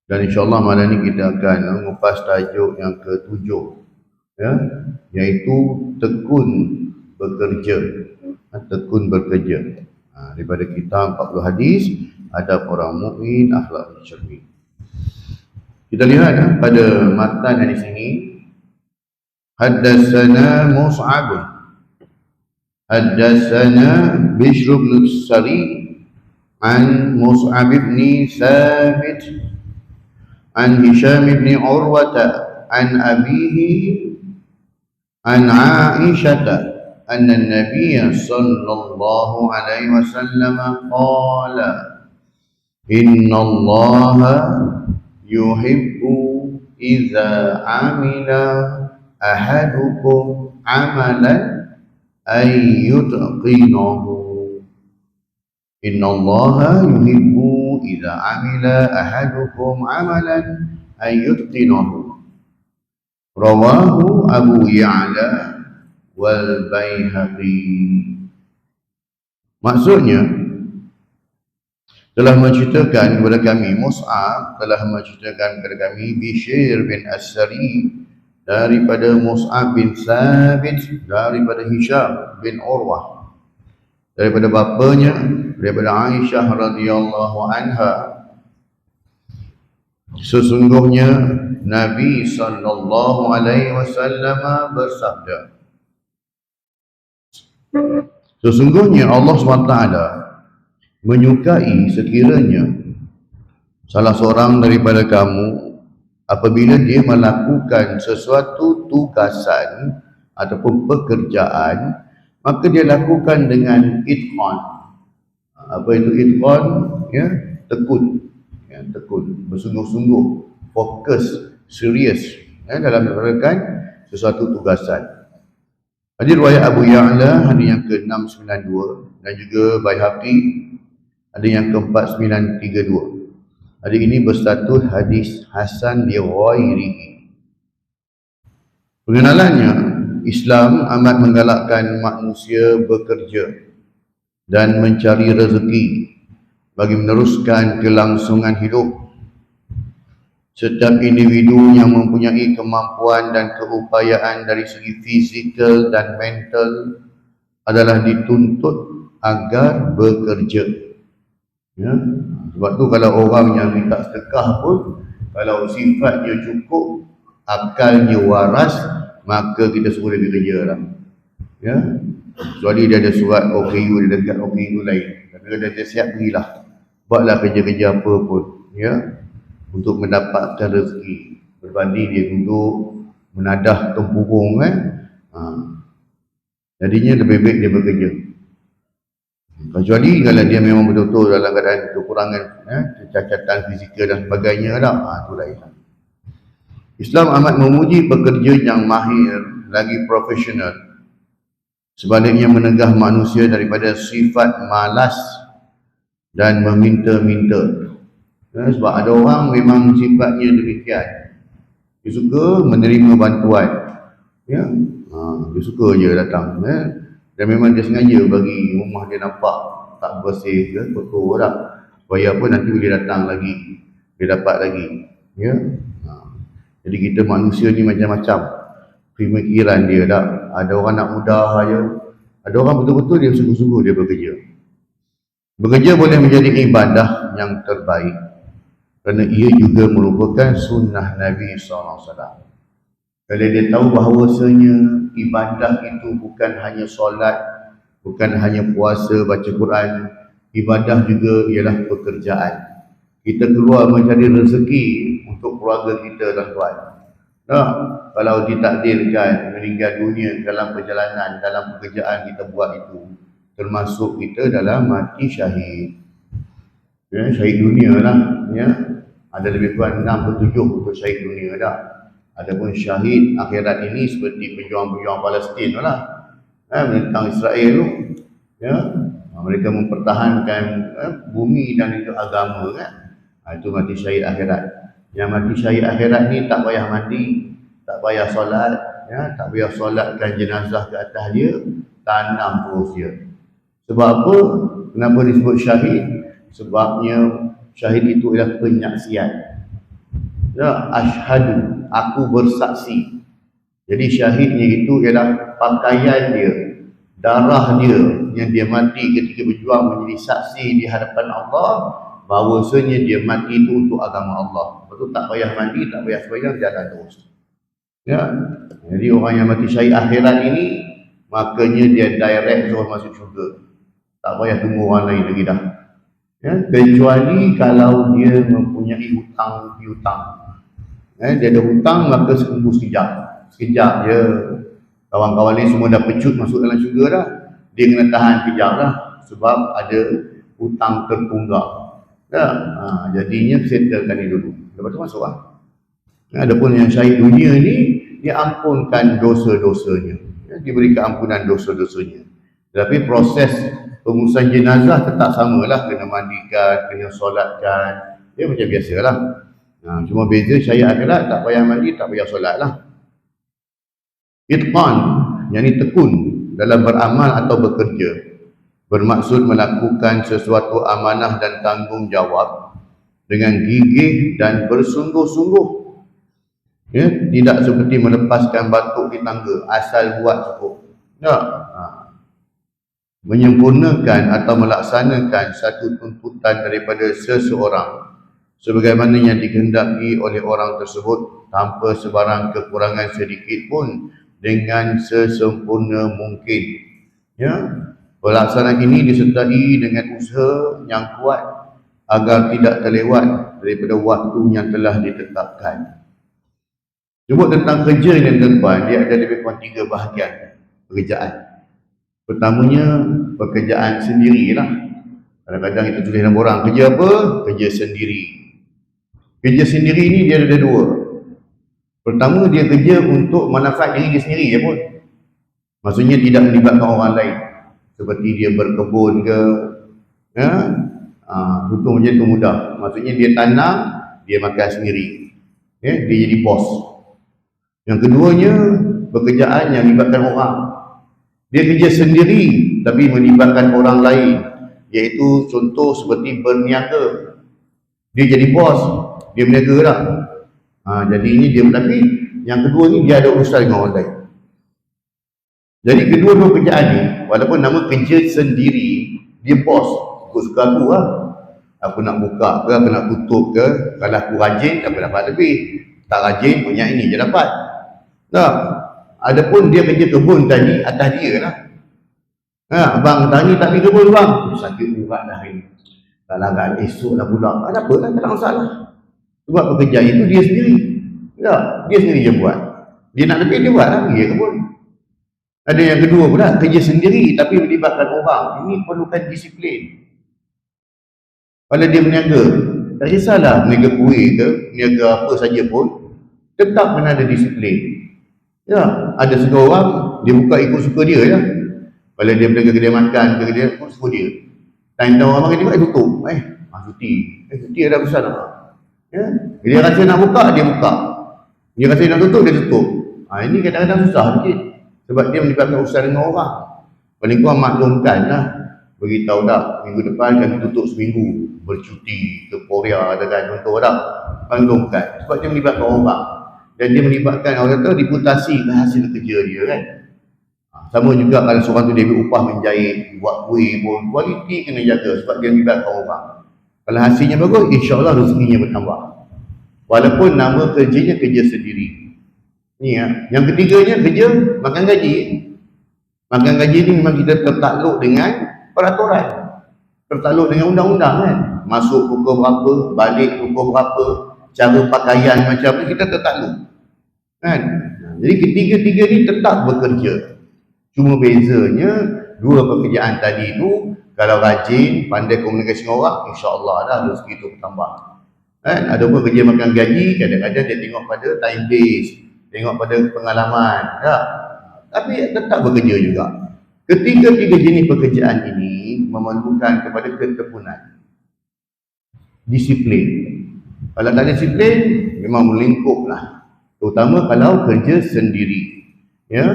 Dan insyaAllah malam ini kita akan mengupas tajuk yang ke-7, ya, iaitu tekun bekerja. Tekun bekerja. Daripada kitab 40 hadis, adab orang mukmin, akhlak syar'i. Kita lihat pada matan yang di sini, haddatsana Mus'ab, haddatsana Bishr bin Sari an Mus'ab bin Thabit an Hisham bin Urwata an abihi an Aisyah أن النبي صلى الله عليه وسلم قال إن الله يحب إذا عمل أحدكم عملا أن يتقنه إن الله يحب إذا عمل أحدكم عملا أن يتقنه رواه أبو يعلى wal Baihaqi. Maksudnya telah menceritakan kepada kami, Mus'ab telah menceritakan kepada kami Bishr bin As-Sari daripada Mus'ab bin Thabit daripada Hisham bin Urwah daripada bapanya daripada Aisyah radhiyallahu anha, sesungguhnya Nabi sallallahu alaihi wasallam bersabda, sesungguhnya Allah SWT menyukai sekiranya salah seorang daripada kamu apabila dia melakukan sesuatu tugasan ataupun pekerjaan, maka dia lakukan dengan itqan. Apa itu itqan? Ya, tekun. Ya, tekun, bersungguh-sungguh, fokus, serius, ya, dalam melakukan sesuatu tugasan. Hadis riwayat Abu Ya'la, hadis yang ke-692, dan juga Baihaqi, hadis yang ke-4932. Hadis ini berstatus hadis hasan li ghairihi. Pengenalannya, Islam amat menggalakkan manusia bekerja dan mencari rezeki bagi meneruskan kelangsungan hidup. Setiap individu yang mempunyai kemampuan dan keupayaan dari segi fizikal dan mental adalah dituntut agar bekerja. Ya? Sebab tu kalau orang yang minta sedekah pun, kalau sifatnya cukup, akalnya waras, maka kita suruh dia bekerja lah. Ya? Kecuali dia ada surat OKU, dia dekat OKU lain. Tapi kalau dia siap, berilah. Buatlah kerja-kerja apa pun. Ya? Untuk mendapatkan rezeki, berbanding dia duduk menadah tempurung jadinya lebih baik dia bekerja. Kecuali kalau dia memang betul-betul dalam keadaan kekurangan kecacatan fizikal dan sebagainya lah, itu lain. Islam amat memuji pekerja yang mahir lagi profesional, sebaliknya menegah manusia daripada sifat malas dan meminta-minta. Sebab ada orang memang sifatnya demikian, dia suka menerima bantuan, ya, dia suka je datang, dan memang dia sengaja bagi rumah dia nampak tak bersih ke, kotor lah, supaya apa, nanti boleh datang lagi, dia dapat lagi, ya. Jadi kita manusia ni macam-macam pemikiran dia tak. Ada orang nak mudah aja, ada orang betul-betul dia sungguh-sungguh dia bekerja. Bekerja boleh menjadi ibadah yang terbaik kerana ia juga merupakan sunnah Nabi SAW. Kalau dia tahu bahawasanya ibadah itu bukan hanya solat, bukan hanya puasa, baca Quran, ibadah juga ialah pekerjaan. Kita keluar mencari rezeki untuk keluarga kita, tuan-tuan. Nah, kalau ditakdirkan meninggal dunia dalam perjalanan, dalam pekerjaan kita buat itu, termasuk kita dalam mati syahid. Ya, syahid dunia lah, ya. Ada lebih kurang 6 ke 7 untuk syahid dunia dah. Adapun syahid akhirat ini seperti pejuang-pejuang Palestin lah, menentang Israel tu, ya. Mereka mempertahankan bumi dan itu agama kan. Itu mati syahid akhirat. Yang mati syahid akhirat ni tak payah mandi, tak payah solat, ya, tak payah solatkan jenazah ke atas dia, tanam terus dia. Sebab apa? Kenapa disebut syahid? Sebabnya syahid itu ialah penyaksian. Ya, asyhadu, aku bersaksi. Jadi syahidnya itu ialah pakaian dia, darah dia yang dia mati ketika berjuang menjadi saksi di hadapan Allah bahawasanya dia mati itu untuk agama Allah. Betul, tak payah mandi, tak payah sembahyang, jalan terus. Ya. Jadi orang yang mati syahid akhirat ini makanya dia direct suruh masuk syurga. Tak payah tunggu orang lain lagi dah. Ya, kecuali kalau dia mempunyai hutang piutang. Dia ada hutang maka sembuh sekejap je. Kawan-kawan ni semua dah pecut masuk dalam syurga dah. Dia kena tahan kejap lah sebab ada hutang tertunggak. Ya, jadinya settlekan ni dulu. Lepas tu masuk lah. Adapun yang syahid dunia ni, dia ampunkan dosa-dosanya. Ya, diberi keampunan dosa-dosanya. Tapi proses pengurusan jenazah tetap samalah, kena mandikan, kena solatkan. Dia macam biasalah. Cuma beza syahid akhirat tak payah mandi, tak payah solat lah. Itqan, yang ini tekun dalam beramal atau bekerja, bermaksud melakukan sesuatu amanah dan tanggungjawab dengan gigih dan bersungguh-sungguh. Ya, tidak seperti melepaskan batuk di tangga, asal buat cukup. Ya. Menyempurnakan atau melaksanakan satu tuntutan daripada seseorang sebagaimana yang dikehendaki oleh orang tersebut tanpa sebarang kekurangan sedikit pun dengan sesempurna mungkin. Ya, pelaksanaan ini disertai dengan usaha yang kuat agar tidak terlewat daripada waktu yang telah ditetapkan. Sebut tentang kerja yang depan, dia ada lebih kurang 3 bahagian pekerjaan. Pertamanya, pekerjaan sendirilah. Kadang-kadang kita tulis dalam orang, kerja apa? Kerja sendiri. Kerja sendiri ni dia ada 2. Pertama, dia kerja untuk manfaat diri dia sendiri je pun. Maksudnya tidak melibatkan orang lain. Seperti dia berkebun ke, ya? Contoh macam tu mudah. Maksudnya dia tanam, dia makan sendiri. Ya? Dia jadi bos. Yang keduanya, pekerjaan yang melibatkan orang. Dia kerja sendiri tapi melibatkan orang lain, iaitu contoh seperti berniaga. Dia jadi bos, dia berniaga lah. Jadi ini dia, tapi yang kedua ni dia ada urusan dengan orang lain. Jadi kedua-dua pekerjaan ni, walaupun nama kerja sendiri, dia bos. Suka aku lah. Aku nak buka ke, aku nak tutup ke. Kalau aku rajin, aku dapat lebih. Tak rajin, punya ini je dapat. Tak. Adapun dia kerja kebun tadi, atas dia lah. Abang tani tak pergi kebun bang. Sakit urat dah hari ni. Tak lagat esok dah pula. Ada apa lah, tak ada masalah. Sebab pekerjaan itu dia sendiri. Tak, dia sendiri je buat. Dia nak lebih, dia buat lah, pergi kebun. Ada yang kedua pula, kerja sendiri tapi melibatkan orang. Ini perlukan disiplin. Kalau dia berniaga, tak kisahlah berniaga kuih ke, berniaga apa saja pun, tetap kena ada disiplin. Ya, ada setengah orang dia buka ikut suka dia ya. Kalau dia berniaga kedai makan ke kedai ikut suka dia. Time dah orang makan dia tutup. Cuti. Cuti ada besar tak? Ya. Dia rasa nak buka, dia buka. Dia rasa nak tutup, dia tutup. Ini kadang-kadang susah sikit. Sebab dia melibatkan usaha dengan orang. Paling kurang maklumkan lah. Beritahu dah, minggu depan kami tutup seminggu. Bercuti ke Korea dengan contoh dah. Maklumkan. Sebab dia melibatkan orang. Dan dia melibatkan orang kata reputasi hasil kerja dia kan. Sama juga kalau seorang tu dia ambil upah menjahit, buat kuih pun, kualiti kena jaga sebab dia melibatkan orang. Kalau hasilnya bagus, insya-Allah rezekinya bertambah. Walaupun nama kerjanya kerja sendiri. Ni ya. Yang ketiganya kerja makan gaji. Makan gaji ni memang kita tertakluk dengan peraturan. Tertakluk dengan undang-undang kan. Masuk pukul berapa, balik pukul berapa, cara pakaian macam ni kita tertakluk. Kan? Jadi ketiga-tiga ni tetap bekerja. Cuma bezanya dua pekerjaan tadi tu kalau rajin, pandai komunikasi dengan orang, insya-Allah dah rezeki tu bertambah. Kan? Ada pun kerja makan gaji, kadang-kadang dia tengok pada time base, tengok pada pengalaman, tak? Tapi tetap bekerja juga. Ketiga-tiga jenis pekerjaan ini memerlukan kepada ketekunan, disiplin. Kalau tak disiplin, memang melingkup lah. Terutama kalau kerja sendiri. Ya,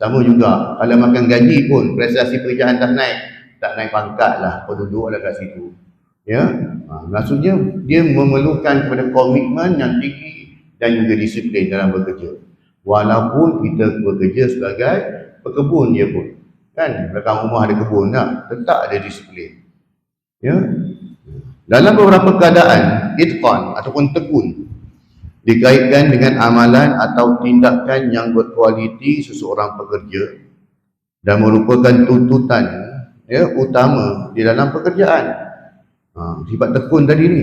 sama juga. Kalau makan gaji pun, prestasi pekerjaan dah naik, tak naik pangkat lah, kau duduk lah kat situ. Ya, maksudnya dia memerlukan kepada komitmen yang tinggi, dan juga disiplin dalam bekerja. Walaupun kita bekerja sebagai pekebun dia pun. Kan, belakang rumah ada kebun tak? Tetap ada disiplin. Ya. Dalam beberapa keadaan, itqan ataupun tekun dikaitkan dengan amalan atau tindakan yang berkualiti seseorang pekerja dan merupakan tuntutan utama di dalam pekerjaan. Sifat tekun tadi ni.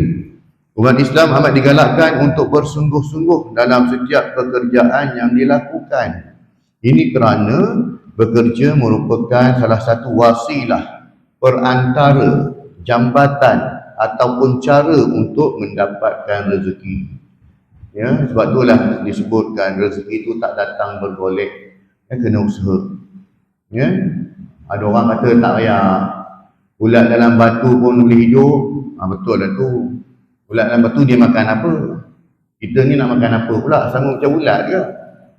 Umat Islam amat digalakkan untuk bersungguh-sungguh dalam setiap pekerjaan yang dilakukan. Ini kerana bekerja merupakan salah satu wasilah, perantara, jambatan ataupun cara untuk mendapatkan rezeki. Ya, sebab itulah disebutkan rezeki itu tak datang bergolek, kena usaha. Ya, ada orang kata tak payah, ulat dalam batu pun boleh hidup. Betul lah tu. Ulat dalam batu dia makan apa? Kita ni nak makan apa pula? Sama macam ulat ke?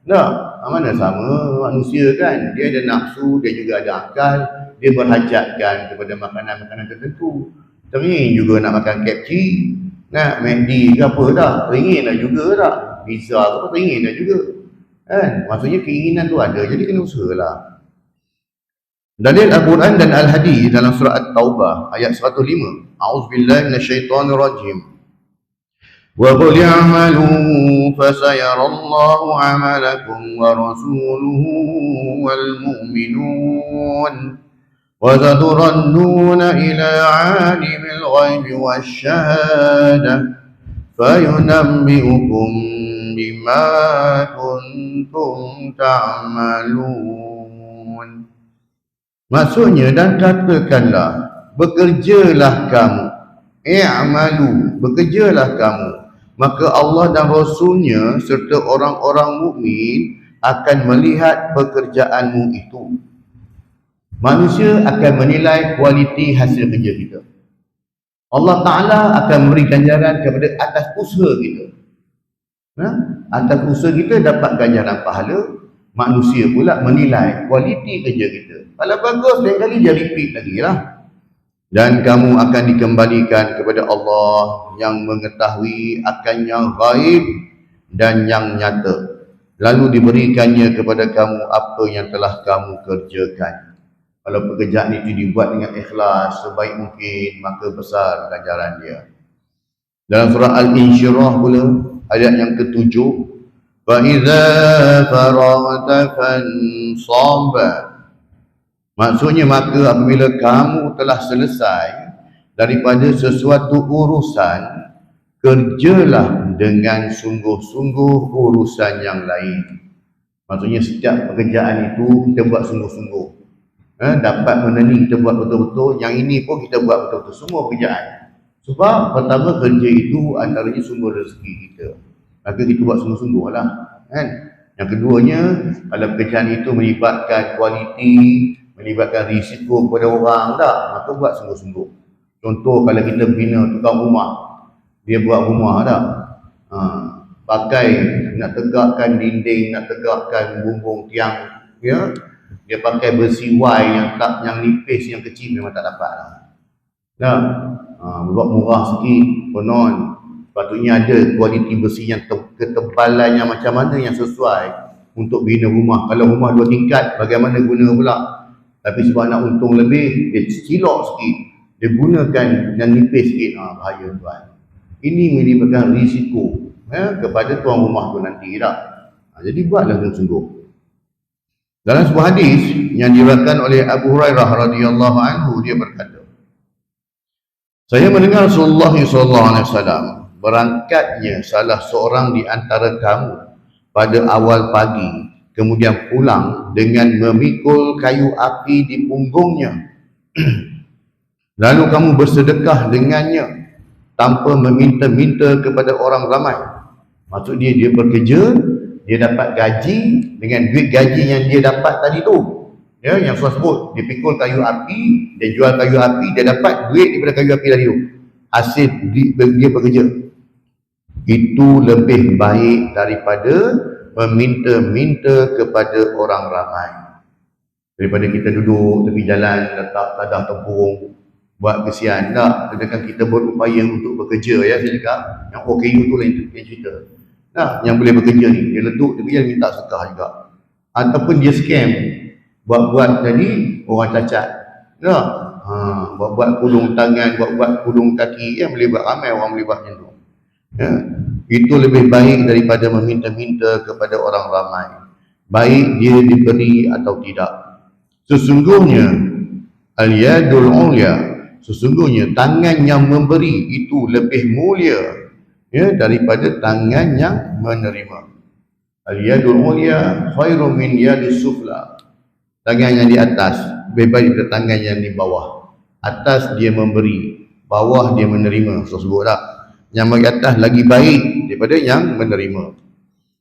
Tak. Mana sama manusia kan? Dia ada nafsu, dia juga ada akal, dia berhajatkan kepada makanan-makanan tertentu. Teringin juga nak makan KFC, nak McD ke apa tak? Teringin lah juga tak? Pizza ke apa teringin lah juga. Kan? Maksudnya keinginan tu ada, jadi kena usahalah. Dalil Al-Quran dan Al-Hadis dalam surah At-Taubah ayat 105. A'udzubillahi minasyaitonirrajim. Wa qul i'malu fasayarallahu 'amalakum wa rasuluhu wal mu'minun wa saturadduna ila 'alimil ghaibi wasyahadah fayunabbi'ukum bima kuntum ta'malun. Maksudnya, dan katakanlah, bekerjalah kamu, i'malu, bekerjalah kamu, maka Allah dan Rasulnya serta orang-orang mukmin akan melihat pekerjaanmu itu. Manusia akan menilai kualiti hasil kerja kita. Allah Ta'ala akan memberi ganjaran kepada atas usaha kita. Atas usaha kita dapat ganjaran pahala. Manusia pula menilai kualiti kerja kita. Kalau bagus, lain kali dia repeat lagi lah. Dan kamu akan dikembalikan kepada Allah yang mengetahui akan yang gaib dan yang nyata. Lalu diberikannya kepada kamu apa yang telah kamu kerjakan. Kalau pekerjaan itu dibuat dengan ikhlas sebaik mungkin, maka besar ganjaran dia. Dalam surah Al-Insyirah pula, ayat yang ke-7, فَإِذَا فَرَغْتَ فَانْصَبْ. Maksudnya, maka apabila kamu telah selesai daripada sesuatu urusan, kerjalah dengan sungguh-sungguh urusan yang lain. Maksudnya setiap pekerjaan itu kita buat sungguh-sungguh. Dapat benda ni kita buat betul-betul, yang ini pun kita buat betul-betul, semua pekerjaan. Sebab pertama, kerja itu antaranya sumber rezeki kita. Maka kita buat sungguh-sungguh lah, kan? Yang keduanya, kalau pekerjaan itu melibatkan kualiti, melibatkan risiko kepada orang tak, maka buat sungguh-sungguh. Contoh, kalau kita bina tukang rumah, dia buat rumah tak, pakai nak tegakkan dinding, nak tegakkan bumbung tiang, ya, dia pakai besi Y yang nipis, yang kecil, memang tak dapat lah. Buat murah sikit, konon patutnya ada kualiti besi yang ketebalannya macam mana yang sesuai untuk bina rumah. Kalau rumah 2 tingkat, bagaimana guna pula? Tapi sebab nak untung lebih, dia silok sikit, dia gunakan yang nipis sikit, bahaya tuan. Ini melibatkan risiko kepada tuan rumah tu nanti tak? Jadi buatlah sungguh-sungguh. Dalam sebuah hadis yang diriwayatkan oleh Abu Hurairah radhiyallahu anhu, dia berkata, saya mendengar Rasulullah SAW, berangkatnya salah seorang di antara kamu pada awal pagi, kemudian pulang dengan memikul kayu api di punggungnya. Lalu kamu bersedekah dengannya tanpa meminta-minta kepada orang ramai. Maksud dia bekerja, dia dapat gaji, dengan duit gaji yang dia dapat tadi tu, ya, yang saya sebut, dia pikul kayu api, dia jual kayu api, dia dapat duit daripada kayu api tadi tu, hasil dia bekerja. Itu lebih baik daripada meminta-minta kepada orang ramai. Daripada kita duduk tepi jalan, letak tadah tempurung, buat kesian. Tak, sedangkan kita berupaya untuk bekerja, ya, saya cakap. Yang OKU tu lain cerita. Nah, yang boleh bekerja ni, dia leduk, dia minta sedekah juga. Ataupun dia scam, buat-buat jadi orang cacat. Nah, buat-buat pulung tangan, buat-buat pulung kaki, yang boleh buat, ramai orang boleh buat macam tu. Ya. Itu lebih baik daripada meminta-minta kepada orang ramai. Baik dia diberi atau tidak. Sesungguhnya al-yadul ulya, sesungguhnya tangan yang memberi itu lebih mulia, ya, daripada tangan yang menerima. Al-yadul ulya khairum min yadis sufla. Tangan yang di atas lebih baik daripada tangan yang di bawah. Atas dia memberi, bawah dia menerima. So sebut tak? Yang bagi atas lagi baik daripada yang menerima.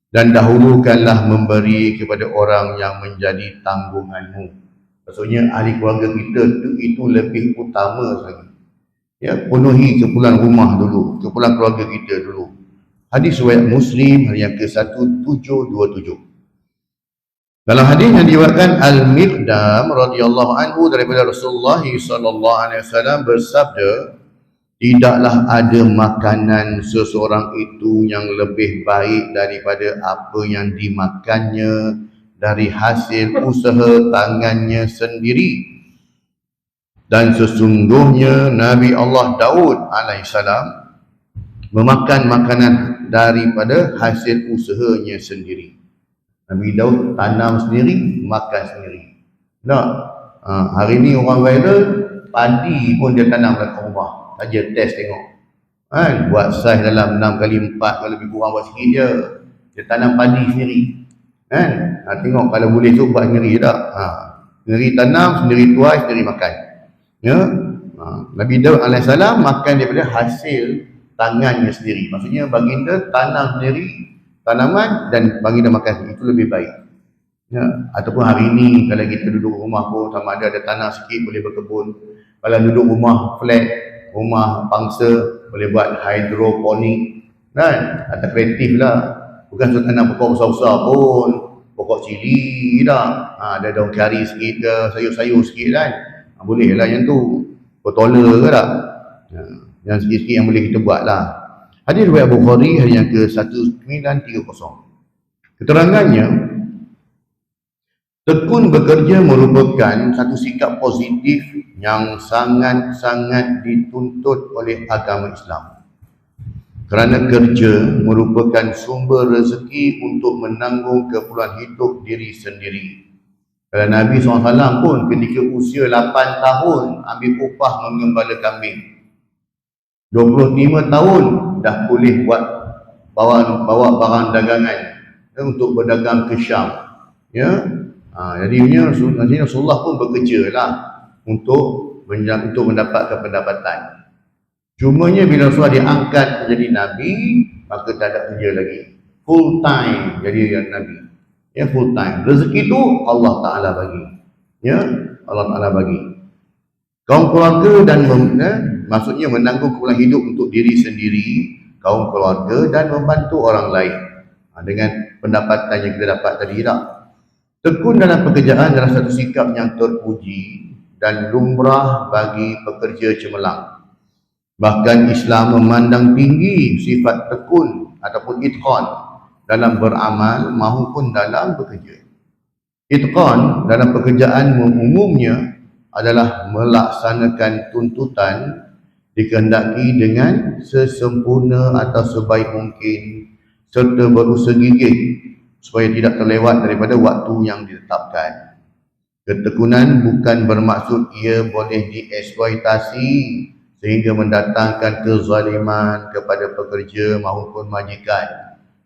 Dan dahulukanlah memberi kepada orang yang menjadi tanggunganmu. Maksudnya ahli keluarga kita itu lebih utama lagi. Ya, penuhi keperluan rumah dulu, keperluan keluarga kita dulu. Hadis riwayat Muslim yang ke-1727. Dalam hadis yang diriwayatkan Al-Miqdam radhiyallahu anhu daripada Rasulullah sallallahu alaihi wasallam bersabda, tidaklah ada makanan seseorang itu yang lebih baik daripada apa yang dimakannya dari hasil usaha tangannya sendiri. Dan sesungguhnya Nabi Allah Daud alaihissalam memakan makanan daripada hasil usahanya sendiri. Nabi Daud tanam sendiri, makan sendiri. Tak? Hari ni orang viral, padi pun dia tanam dalam rumah. Saja test tengok. Kan? Buat saiz dalam 6x4, kalau lebih kurang buat sikit je. Dia tanam padi sendiri. Kan? Tengok kalau boleh tu buat sendiri tak? Sendiri tanam, sendiri tuai, sendiri makan. Ya? Nabi Daud alaihissalam makan daripada hasil tangannya sendiri. Maksudnya baginda tanam sendiri tanaman dan baginda makan sendiri. Itu lebih baik. Ya? Ataupun hari ini kalau kita duduk rumah pun sama ada tanah sikit boleh berkebun. Kalau duduk rumah flat, rumah pangsa, boleh buat hidroponik. Kan? Atau kreatif lah. Bukan suruh tanam pokok besar-besar pun. Pokok cili dah. Ada daun kari sikit ke, sayur-sayur sikit kan. Boleh lah yang tu. Potola ke tak? Yang sikit-sikit yang boleh kita buat lah. Hadis riwayat Bukhari hari yang ke-1930. Keterangannya, tekun bekerja merupakan satu sikap positif yang sangat-sangat dituntut oleh agama Islam. Kerana kerja merupakan sumber rezeki untuk menanggung keperluan hidup diri sendiri. Kalau Nabi SAW pun ketika usia 8 tahun ambil upah mengembala kambing. 25 tahun dah boleh bawa barang dagangan untuk berdagang ke Syam. Ya. Jadinya Rasulullah pun bekerja lah untuk mendapatkan pendapatan. Cumanya bila Rasulullah diangkat menjadi Nabi, maka tak ada kerja lagi. Full time jadi Nabi. Ya, full time. Rezeki itu Allah Ta'ala bagi. Ya, Allah Ta'ala bagi. Kaum keluarga dan maksudnya menanggung keperluan hidup untuk diri sendiri, kaum keluarga dan membantu orang lain. Dengan pendapatan yang kita dapat tadi tak? Tekun dalam pekerjaan adalah satu sikap yang terpuji dan lumrah bagi pekerja cemerlang. Bahkan Islam memandang tinggi sifat tekun ataupun itqan dalam beramal maupun dalam bekerja. Itqan dalam pekerjaan umumnya adalah melaksanakan tuntutan dikehendaki dengan sesempurna atau sebaik mungkin serta berusaha gigih supaya tidak terlewat daripada waktu yang ditetapkan. Ketekunan bukan bermaksud ia boleh dieksploitasi sehingga mendatangkan kezaliman kepada pekerja maupun majikan.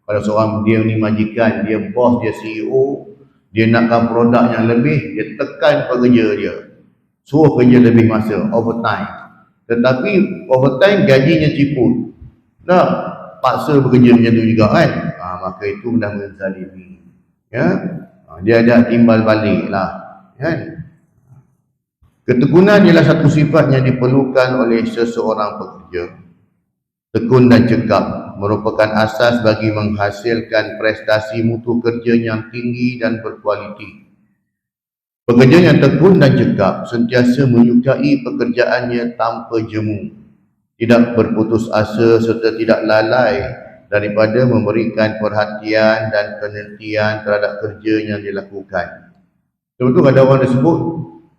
Kalau seorang dia ni majikan, dia bos, dia CEO, dia nakkan produk yang lebih, dia tekan pekerja dia, suruh kerja lebih masa, overtime. Tetapi overtime gajinya ciput. Dah paksa bekerja macam tu juga kan. Maka itu dah menzalimi. Ya. Dia ada timbal balik lah. Kan? Ketekunan ialah satu sifat yang diperlukan oleh seseorang pekerja. Tekun dan cekap merupakan asas bagi menghasilkan prestasi mutu kerja yang tinggi dan berkualiti. Pekerja yang tekun dan cekap sentiasa menyukai pekerjaannya tanpa jemu, tidak berputus asa serta tidak lalai daripada memberikan perhatian dan penelitian terhadap kerja yang dilakukan. Sebab tu ada orang disebut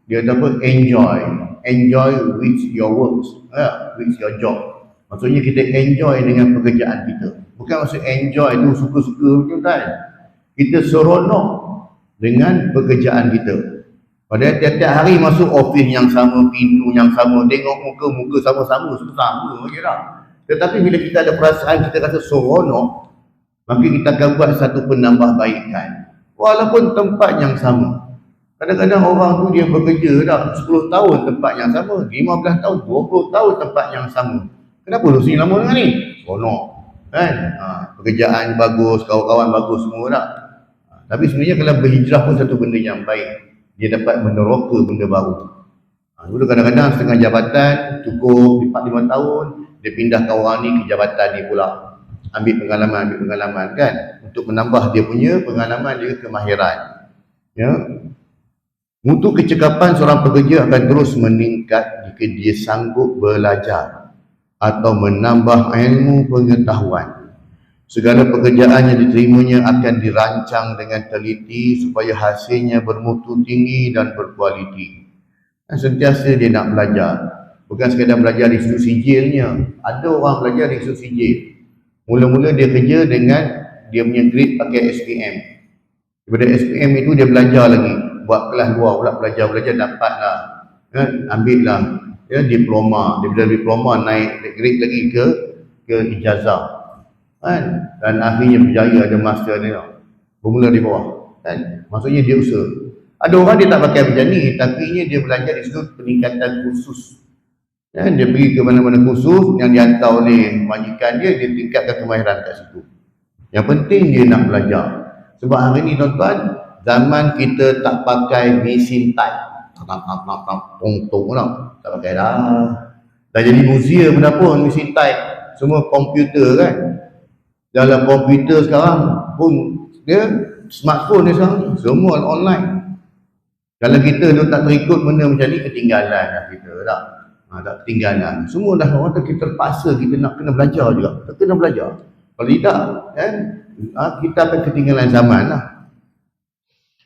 dia apa, enjoy with your works, with your job. Maksudnya kita enjoy dengan pekerjaan kita. Bukan maksud enjoy tu suka-suka macam kan. Kita seronok dengan pekerjaan kita. Pada tiap-tiap hari masuk office yang sama, pintu yang sama, tengok muka-muka sama-sama, sama je lah. Tetapi bila kita ada perasaan kita rasa seronok, maka kita akan buat satu penambahbaikan. Walaupun tempat yang sama. Kadang-kadang orang tu dia bekerja dah 10 tahun tempat yang sama, 15 tahun, 20 tahun tempat yang sama. Kenapa lu sini lama dengan ni? Seronok. Kan? Pekerjaan bagus, kawan-kawan bagus semua dah. Tapi sebenarnya kalau berhijrah pun satu benda yang baik. Dia dapat meneroka benda baru. Dulu kadang-kadang setengah jabatan cukup 4-5 tahun, dia pindahkan orang ni ke jabatan ni pula. Ambil pengalaman kan, untuk menambah dia punya pengalaman, dia kemahiran. Ya. Mutu kecekapan seorang pekerja akan terus meningkat jika dia sanggup belajar atau menambah ilmu pengetahuan. Segala pekerjaan yang diterimanya akan dirancang dengan teliti supaya hasilnya bermutu tinggi dan berkualiti. Dan sentiasa dia nak belajar. Bukan sekadar belajar di sudut sijilnya. Ada orang belajar di sudut sijil. Mula-mula dia kerja dengan dia punya grade pakai SPM. Daripada SPM itu dia belajar lagi. Buat kelas luar pula, belajar dapatlah. Ambil lah diploma. Daripada diploma naik grade lagi ke ijazah. Kan? Dan akhirnya berjaya ada master ni tau. Bermula di bawah. Kan? Maksudnya dia usaha. Ada orang dia tak pakai macam ni, tapi dia belajar di sudut peningkatan khusus. Kan? Dia pergi ke mana-mana khusus yang dihantar oleh majikan dia tingkatkan kemahiran kat situ. Yang penting dia nak belajar. Sebab hari ni tuan-tuan, zaman kita tak pakai mesin type. Tong-tong tau. Tak pakai dah. Dah jadi museum pun mesin type. Semua komputer kan. Dalam komputer sekarang pun dia smartphone dia sekarang semua online. Kalau kita tak terikut benda macam ni, ketinggalan lah kita tak. Tak ketinggalan. Semua dah orang tu kita terpaksa kita nak kena belajar juga. Kita kena belajar. Kalau tidak kan kita akan ketinggalan zaman lah.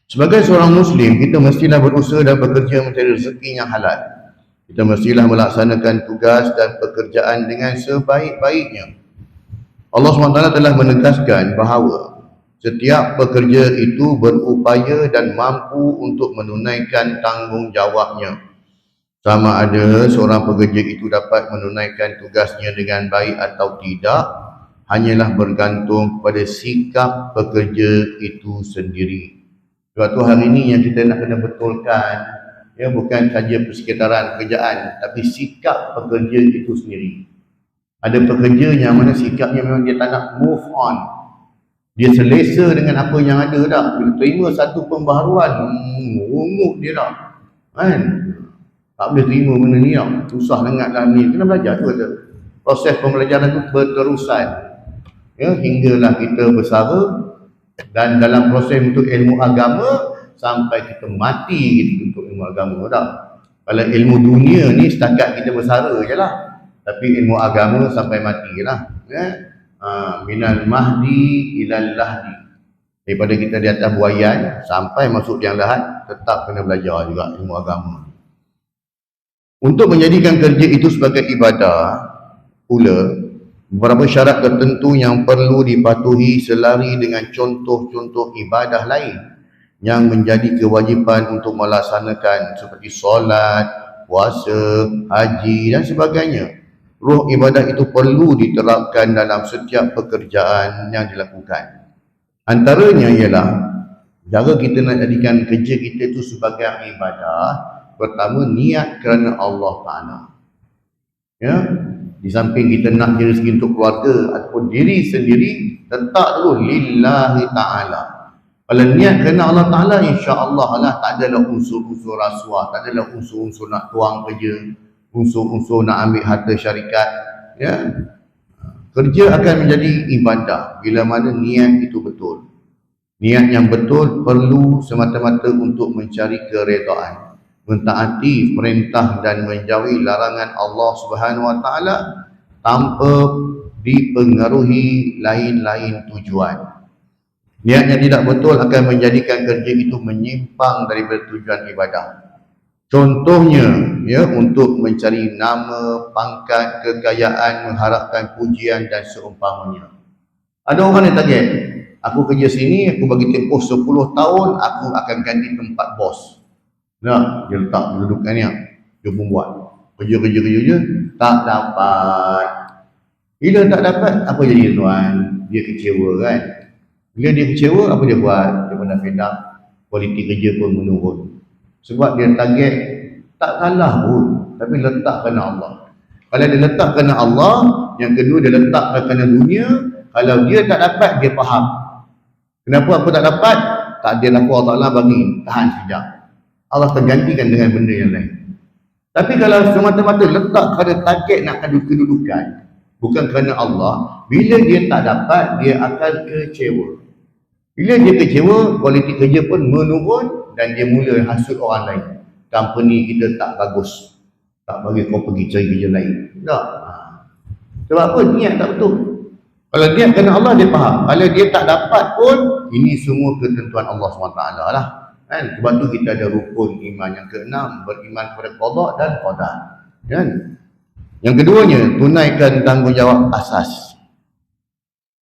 Sebagai seorang Muslim, kita mestilah berusaha dan bekerja mencari rezeki yang halal. Kita mestilah melaksanakan tugas dan pekerjaan dengan sebaik-baiknya. Allah SWT telah menegaskan bahawa setiap pekerja itu berupaya dan mampu untuk menunaikan tanggungjawabnya. Sama ada seorang pekerja itu dapat menunaikan tugasnya dengan baik atau tidak, hanyalah bergantung pada sikap pekerja itu sendiri. Sebab tu hari ini yang kita nak kena betulkan, ya, bukan saja persekitaran pekerjaan, tapi sikap pekerja itu sendiri. Ada pekerja yang mana sikapnya memang dia tak nak move on. Dia selesa dengan apa yang ada dah. Bila terima satu pembaharuan, rumuk dia dah. Kan? Tak boleh terima benda ni dah. Susah sangat dah ni. Kena belajar tu ada. Proses pembelajaran tu berterusan. Ya, hinggalah kita bersara. Dan dalam proses untuk ilmu agama, sampai kita mati kita untuk ilmu agama dah. Kalau ilmu dunia ni setakat kita bersara je lah. Tapi ilmu agama sampai mati lah. Ya? Minal mahdi ilal lahdi. Daripada kita di atas buayan sampai masuk yang lahat, tetap kena belajar juga ilmu agama. Untuk menjadikan kerja itu sebagai ibadah pula, beberapa syarat tertentu yang perlu dipatuhi selari dengan contoh-contoh ibadah lain yang menjadi kewajipan untuk melaksanakan seperti solat, puasa, haji dan sebagainya. Ruh ibadah itu perlu diterapkan dalam setiap pekerjaan yang dilakukan. Antaranya ialah cara kita nak jadikan kerja kita itu sebagai ibadah. Pertama, niat kerana Allah Ta'ala. Ya, di samping kita nak rezeki untuk keluarga ataupun diri sendiri, letak dulu lillahi ta'ala. Kalau niat kerana Allah Ta'ala, insya-Allah lah tak adalah unsur-unsur rasuah, tak adalah unsur-unsur nak tuang kerja, unsur-unsur nak ambil harta syarikat. Ya, kerja akan menjadi ibadah bila mana niat itu betul. Niat yang betul perlu semata-mata untuk mencari keredaan, mentaati perintah dan menjauhi larangan Allah Subhanahu Wa Taala tanpa dipengaruhi lain-lain tujuan. Niatnya tidak betul akan menjadikan kerja itu menyimpang daripada tujuan ibadah. Contohnya, untuk mencari nama, pangkat, kekayaan, mengharapkan pujian dan seumpamanya. Ada orang yang target, aku kerja sini, aku bagi tempoh 10 tahun, aku akan ganti tempat bos. Nah, dia letak kedudukannya, dia membuat kerja, tak dapat. Bila tak dapat, apa jadi tuan? Dia kecewa kan? Bila dia kecewa, apa dia buat? Dia pernah fedak, kualiti kerja pun menurun. Sebab dia target, tak salah pun, tapi letak kerana Allah. Kalau dia letak kerana Allah, yang kedua dia letak kerana dunia. Kalau dia tak dapat, dia faham. Kenapa aku tak dapat? Tak ada apa Allah Ta'ala bagi, tahan sekejap. Allah tergantikan dengan benda yang lain. Tapi kalau semata-mata letak kerana target nak kedudukan, bukan kerana Allah, bila dia tak dapat, dia akan kecewa. Bila dia kecewa, kualiti kerja pun menurun dan dia mula hasut orang lain. Company kita tak bagus, tak bagi kau pergi cari kerja lain. Tak. Sebab apa? Niat tak betul. Kalau niat kerana Allah, dia faham. Kalau dia tak dapat pun, ini semua ketentuan Allah SWT lah. Kan? Sebab tu kita ada rukun iman yang keenam, beriman kepada qada dan qadar. Kan? Yang keduanya, tunaikan tanggungjawab asas.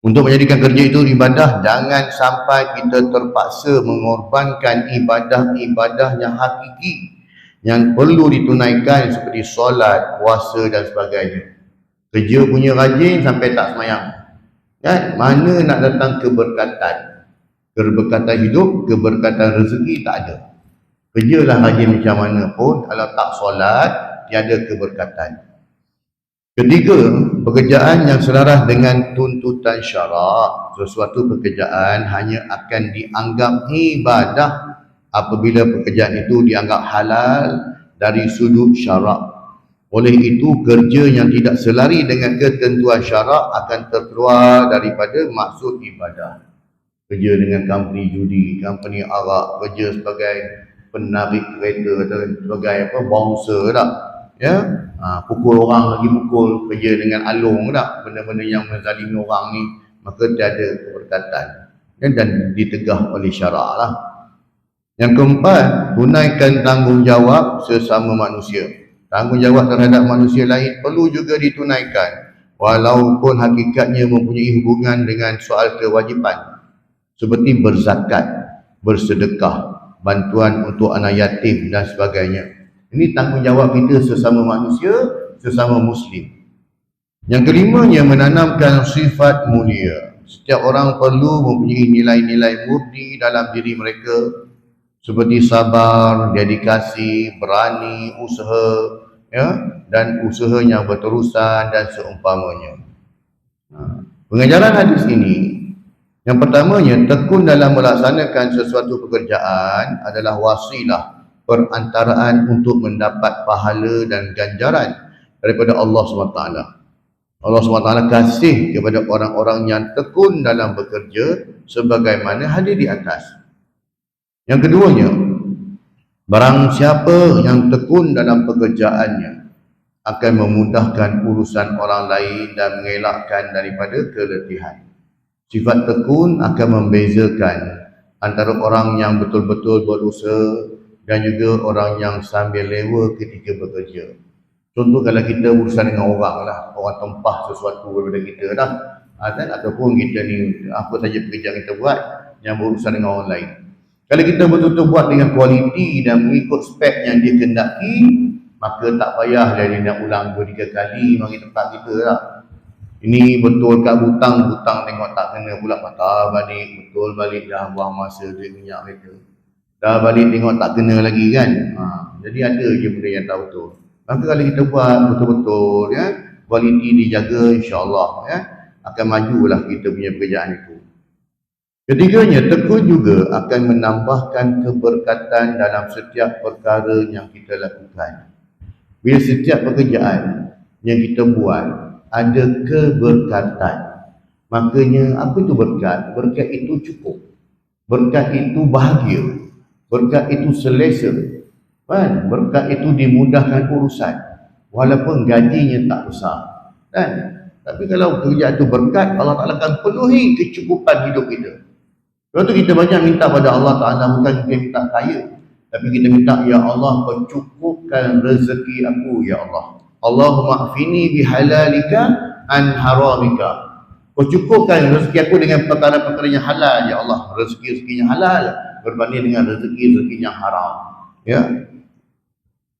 Untuk menjadikan kerja itu ibadah, jangan sampai kita terpaksa mengorbankan ibadah-ibadah yang hakiki yang perlu ditunaikan seperti solat, puasa dan sebagainya. Kerja punya rajin sampai tak semayang. Kan? Mana nak datang keberkatan? Keberkatan hidup, keberkatan rezeki tak ada. Kerjalah rajin macam mana pun, kalau tak solat, tiada keberkatan. Ketiga, pekerjaan yang selaras dengan tuntutan syarak. Sesuatu pekerjaan hanya akan dianggap ibadah apabila pekerjaan itu dianggap halal dari sudut syarak. Oleh itu, kerja yang tidak selari dengan ketentuan syarak akan terkeluar daripada maksud ibadah. Kerja dengan company judi, company arak, kerja sebagai penarik kereta atau sebagai bouncer tak? Pukul orang lagi pukul, kerja dengan alung tak? Benda-benda yang menzalimi orang ni, maka tiada keberkatan dan ditegah oleh syarak lah. Yang keempat, tunaikan tanggungjawab sesama manusia. Tanggungjawab terhadap manusia lain perlu juga ditunaikan, walaupun hakikatnya mempunyai hubungan dengan soal kewajipan, seperti berzakat, bersedekah, bantuan untuk anak yatim dan sebagainya. Ini tanggungjawab kita sesama manusia, sesama Muslim. Yang kelimanya, menanamkan sifat mulia. Setiap orang perlu mempunyai nilai-nilai murni dalam diri mereka, seperti sabar, dedikasi, berani, usaha, dan usaha yang berterusan dan seumpamanya. Pengajaran hadis ini, yang pertamanya, tekun dalam melaksanakan sesuatu pekerjaan adalah wasilah perantaraan untuk mendapat pahala dan ganjaran daripada Allah SWT. Allah SWT kasih kepada orang-orang yang tekun dalam bekerja sebagaimana hadir di atas. Yang keduanya, barang siapa yang tekun dalam pekerjaannya akan memudahkan urusan orang lain dan mengelakkan daripada keletihan. Sifat tekun akan membezakan antara orang yang betul-betul berusaha dan juga orang yang sambil lewa ketika bekerja. Contoh, kalau kita berurusan dengan orang lah, orang tempah sesuatu daripada kita dah, kan? Ataupun kita ni, apa saja pekerjaan kita buat yang berurusan dengan orang lain. Kalau kita betul-betul buat dengan kualiti dan mengikut spek yang dia kendaki, maka tak payah dia nak ulang 2-3 kali mari tempat kita lah. Ini betul kat butang tengok tak kena pula, patah balik, betul balik, dah buang masa duit minyak mereka. Dah balik tengok tak kena lagi kan. Jadi ada je benda yang tak betul. Maka kalau kita buat betul-betul, kualiti dijaga, insya-Allah akan majulah kita punya pekerjaan itu. Ketiganya, tekun juga akan menambahkan keberkatan dalam setiap perkara yang kita lakukan. Bila setiap pekerjaan yang kita buat ada keberkatan, makanya apa itu berkat? Berkat itu cukup. Berkat itu bahagia. Berkat itu selesa, kan? Berkat itu dimudahkan urusan, walaupun gajinya tak besar, kan? Tapi kalau pekerjaan itu berkat, Allah Ta'ala akan penuhi kecukupan hidup kita. Lepas tu kita banyak minta pada Allah Ta'ala, bukan kita minta kaya, tapi kita minta, ya Allah, kau cukupkan rezeki aku, ya Allah. Allahumma afini bihalalika an haramika. Kau cukupkan rezeki aku dengan perkara-perkara yang halal, ya Allah. Rezeki-rezeki yang halal berbanding dengan rezeki-rezeki yang haram. Ya.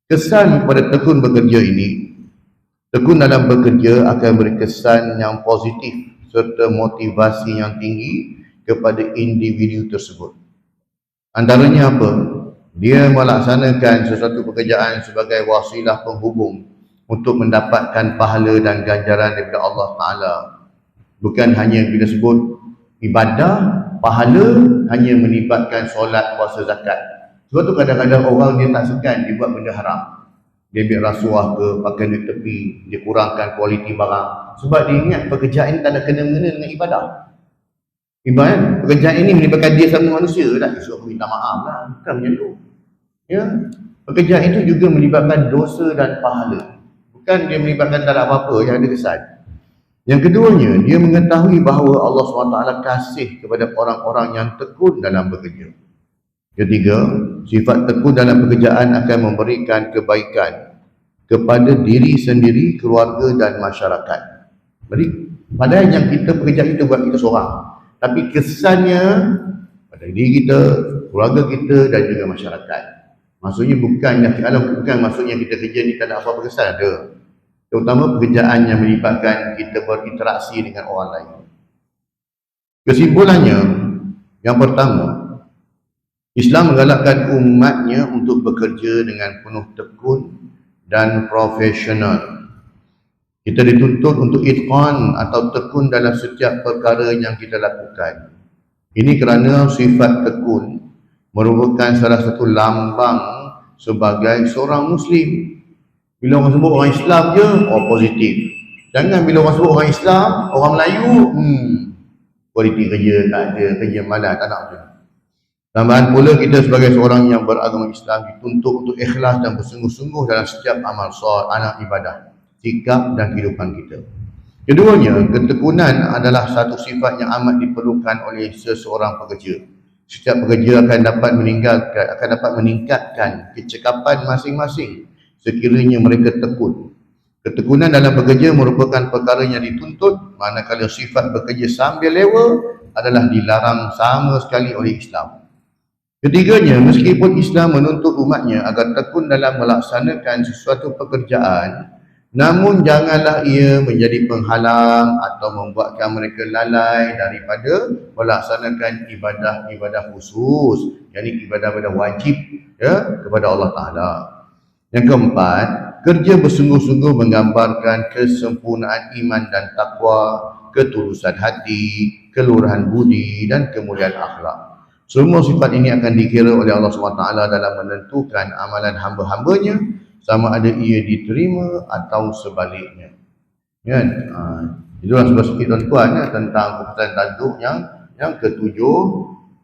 Kesan pada tekun bekerja ini, tekun dalam bekerja akan beri kesan yang positif serta motivasi yang tinggi kepada individu tersebut. Antaranya apa? Dia melaksanakan sesuatu pekerjaan sebagai wasilah penghubung untuk mendapatkan pahala dan ganjaran daripada Allah Ta'ala. Bukan hanya bila sebut ibadah, pahala hanya melibatkan solat, puasa, zakat. Sebab tu kadang-kadang orang dia tak segan, dia buat benda haram. Dia ambil rasuah ke, pakai duit tepi, dia kurangkan kualiti barang. Sebab dia ingat pekerjaan ini tak ada kena-mengena dengan ibadah. Ibarat pekerjaan ini melibatkan dia sama manusia dah. Esok minta maaf lah, bukan macam tu. Ya, pekerjaan itu juga melibatkan dosa dan pahala. Bukan dia melibatkan tak ada apa-apa yang ada kesan. Yang keduanya, dia mengetahui bahawa Allah SWT kasih kepada orang-orang yang tekun dalam bekerja. Ketiga, sifat tekun dalam pekerjaan akan memberikan kebaikan kepada diri sendiri, keluarga dan masyarakat. Jadi, padahal yang kita pekerjaan kita buat kita seorang, tapi kesannya pada diri kita, keluarga kita dan juga masyarakat. Maksudnya bukan maksudnya kita kerja ni tak ada apa-apa kesan, ada. Terutama pekerjaan yang melibatkan kita berinteraksi dengan orang lain. Kesimpulannya, yang pertama, Islam menggalakkan umatnya untuk bekerja dengan penuh tekun dan profesional. Kita dituntut untuk itqan atau tekun dalam setiap perkara yang kita lakukan. Ini kerana sifat tekun merupakan salah satu lambang sebagai seorang Muslim. Bila orang sebut orang Islam je, oh positif. Jangan bila orang sebut orang Islam, orang Melayu, kualiti kerja tak ada, kerja malas, tak nak macam. Tambahan pula, kita sebagai seorang yang beragama Islam dituntut untuk ikhlas dan bersungguh-sungguh dalam setiap amal solat, ibadah, sikap dan kehidupan kita. Keduanya, ketekunan adalah satu sifat yang amat diperlukan oleh seseorang pekerja. Setiap pekerja akan dapat meningkatkan kecekapan masing-masing sekiranya mereka tekun. Ketekunan dalam bekerja merupakan perkara yang dituntut, manakala sifat bekerja sambil lewa adalah dilarang sama sekali oleh Islam. Ketiganya, meskipun Islam menuntut umatnya agar tekun dalam melaksanakan sesuatu pekerjaan, namun janganlah ia menjadi penghalang atau membuatkan mereka lalai daripada melaksanakan ibadah-ibadah khusus, yakni ibadah-ibadah wajib kepada Allah Ta'ala. Yang keempat, kerja bersungguh-sungguh menggambarkan kesempurnaan iman dan takwa, ketulusan hati, kelurahan budi dan kemuliaan akhlak. Semua sifat ini akan dikira oleh Allah SWT dalam menentukan amalan hamba-hambanya, sama ada ia diterima atau sebaliknya. Kan? Itulah sebuah sikit tuan-tuan tentang keputusan tanduk yang ketujuh.